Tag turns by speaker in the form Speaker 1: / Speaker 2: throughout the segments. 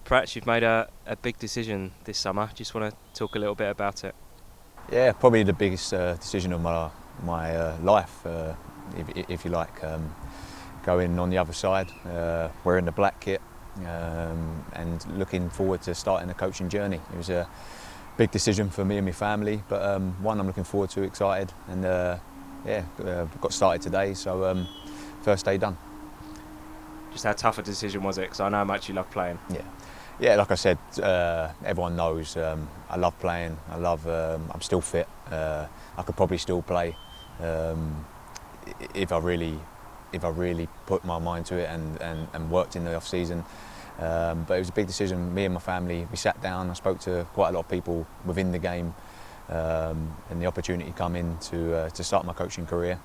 Speaker 1: Prats, you've made a big decision this summer. Just want to talk a little bit about it.
Speaker 2: Yeah, probably the biggest decision of my life, if you like. Going on the other side, wearing the black kit, and looking forward to starting a coaching journey. It was a big decision for me and my family, but one I'm looking forward to, excited, and got started today. So first day done.
Speaker 1: Just how tough a decision was it? Because I know how much you love playing.
Speaker 2: Yeah, like I said, everyone knows I love playing. I'm still fit. I could probably still play if I really put my mind to it and worked in the off season. But it was a big decision. Me and my family, we sat down. I spoke to quite a lot of people within the game, and the opportunity come in to start my coaching career.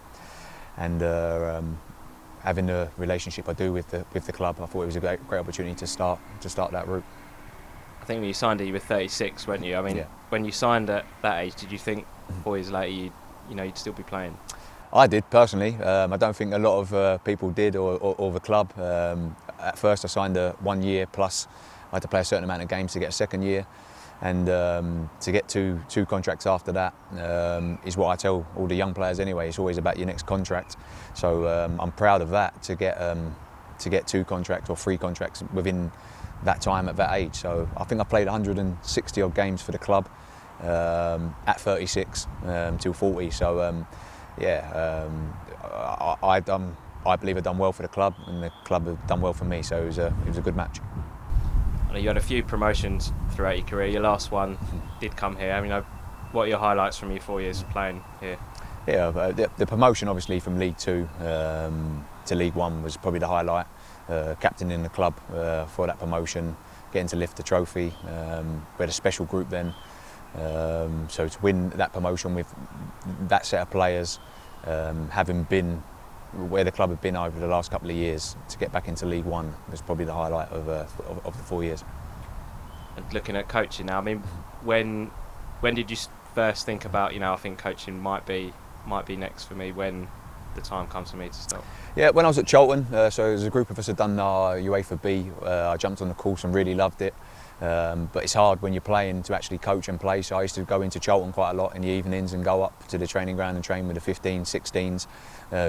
Speaker 2: And having the relationship I do with the club, I thought it was a great opportunity to start that route.
Speaker 1: I think when you signed it, you were 36, weren't you? I mean, When you signed at that age, did you think 4 years later you'd still be playing?
Speaker 2: I did personally. I don't think a lot of people did, or the club. At first, I signed a 1 year plus. I had to play a certain amount of games to get a second year, and to get two contracts after that is what I tell all the young players anyway. It's always about your next contract. So I'm proud of that, to get 2 contracts or 3 contracts within that time at that age. So I think I played 160 odd games for the club at 36 till 40. So I believe I've done well for the club, and the club have done well for me. So it was a good match.
Speaker 1: I know you had a few promotions throughout your career. Your last one did come here. I mean, what are your highlights from your 4 years playing here?
Speaker 2: Yeah, the promotion obviously from League 2 to League 1 was probably the highlight. Captaining the club for that promotion, getting to lift the trophy. We had a special group then, so to win that promotion with that set of players, having been where the club had been over the last couple of years, to get back into League 1 was probably the highlight of the 4 years.
Speaker 1: And looking at coaching now, I mean, when did you first think about, I think coaching might be next for me when the time comes for me to stop?
Speaker 2: Yeah, when I was at Charlton, so as a group of us had done our UEFA B, I jumped on the course and really loved it. But it's hard when you're playing to actually coach and play. So I used to go into Charlton quite a lot in the evenings and go up to the training ground and train with the 15s, 16s.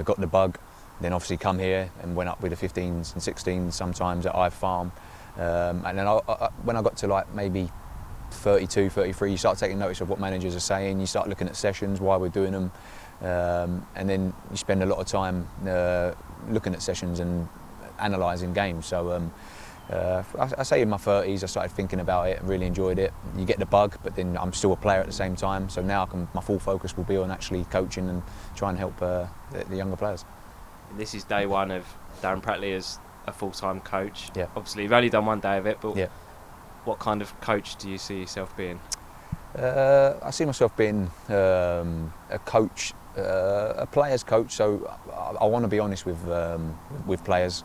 Speaker 2: Got the bug, then obviously come here and went up with the 15s and 16s sometimes at Ive Farm. And then when I got to like maybe 32, 33, you start taking notice of what managers are saying. You start looking at sessions, why we're doing them. And then you spend a lot of time looking at sessions and analysing games. So I say in my 30s I started thinking about it and really enjoyed it. You get the bug, but then I'm still a player at the same time. So now my full focus will be on actually coaching and trying to help the younger players.
Speaker 1: This is day one of Darren Pratley as a full-time coach.
Speaker 2: Yeah.
Speaker 1: Obviously you've only done 1 day of it, but
Speaker 2: yeah.
Speaker 1: What kind of coach do you see yourself being?
Speaker 2: I see myself being a coach, a player's coach. So I want to be honest with players.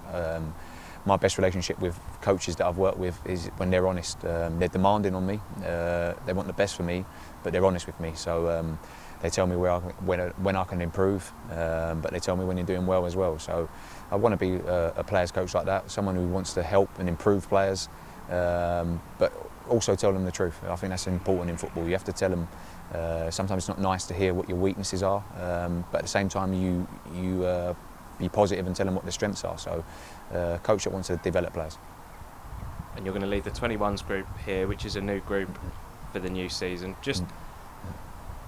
Speaker 2: My best relationship with coaches that I've worked with is when they're honest. They're demanding on me. They want the best for me, but they're honest with me. So they tell me when I can improve, but they tell me when you're doing well as well. So I want to be a player's coach like that, someone who wants to help and improve players, but also tell them the truth. I think that's important in football. You have to tell them. Sometimes it's not nice to hear what your weaknesses are, but at the same time you be positive and tell them what their strengths are. So coach that wants to develop players.
Speaker 1: And you're going to lead the 21s group here, which is a new group for the new season. Just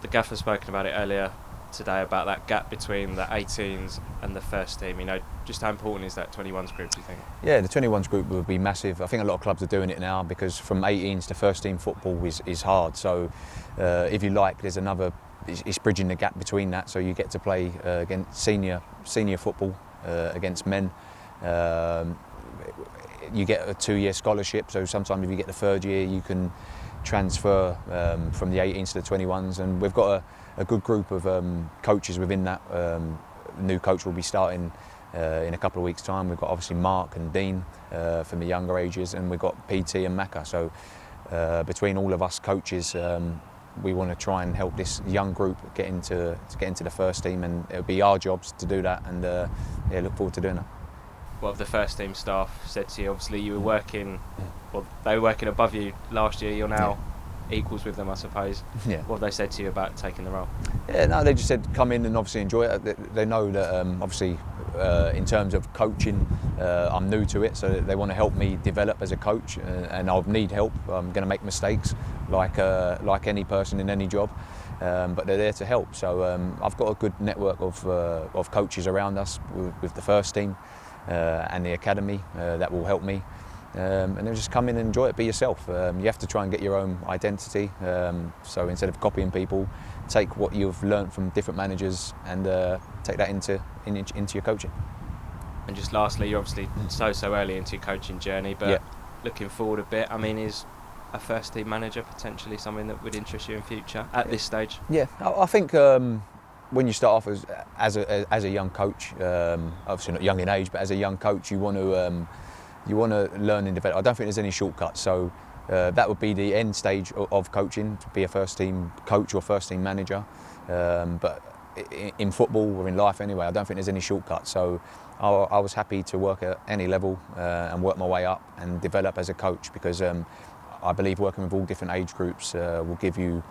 Speaker 1: the gaffer's spoken about it earlier today, about that gap between the 18s and the first team. Just how important is that 21s group, do you think? Yeah,
Speaker 2: the 21s group will be massive. I think a lot of clubs are doing it now, because from 18s to first team football is hard. So if you like, there's another, it's bridging the gap between that. So you get to play against senior football against men. You get a 2-year scholarship, so sometimes if you get the 3rd year you can transfer from the 18s to the 21s, and we've got a good group of coaches within that. New coach will be starting in a couple of weeks' time. We've got obviously Mark and Dean from the younger ages, and we've got PT and Macca. So between all of us coaches, we want to try and help this young group get into the first team, and it'll be our jobs to do that, and look forward to doing that.
Speaker 1: what have the first team staff said to you? Obviously you were working, well, they were working above you last year, you're now equals with them, I suppose.
Speaker 2: Yeah.
Speaker 1: What have they said to you about taking the role?
Speaker 2: Yeah, no, they just said come in and obviously enjoy it. They know that obviously in terms of coaching, I'm new to it, so they want to help me develop as a coach, and I'll need help. I'm going to make mistakes like any person in any job, but they're there to help. So I've got a good network of coaches around us with the first team and the academy that will help me. And then just come in and enjoy it, be yourself. You have to try and get your own identity, so instead of copying people, take what you've learned from different managers and take that into your coaching.
Speaker 1: And just lastly, you're obviously so early into your coaching journey, but looking forward a bit, I mean, is a first team manager potentially something that would interest you in future at this stage? Yeah,
Speaker 2: I think when you start off as a young coach, obviously not young in age, but as a young coach, you want to learn and develop. I don't think there's any shortcuts, so that would be the end stage of coaching, to be a first team coach or first team manager. But in football or in life anyway, I don't think there's any shortcuts. So I was happy to work at any level and work my way up and develop as a coach, because I believe working with all different age groups will give you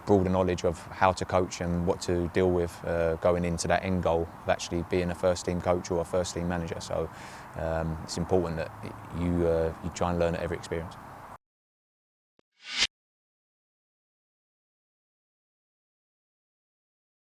Speaker 2: broader knowledge of how to coach and what to deal with going into that end goal of actually being a first team coach or a first team manager. So it's important that you try and learn at every experience.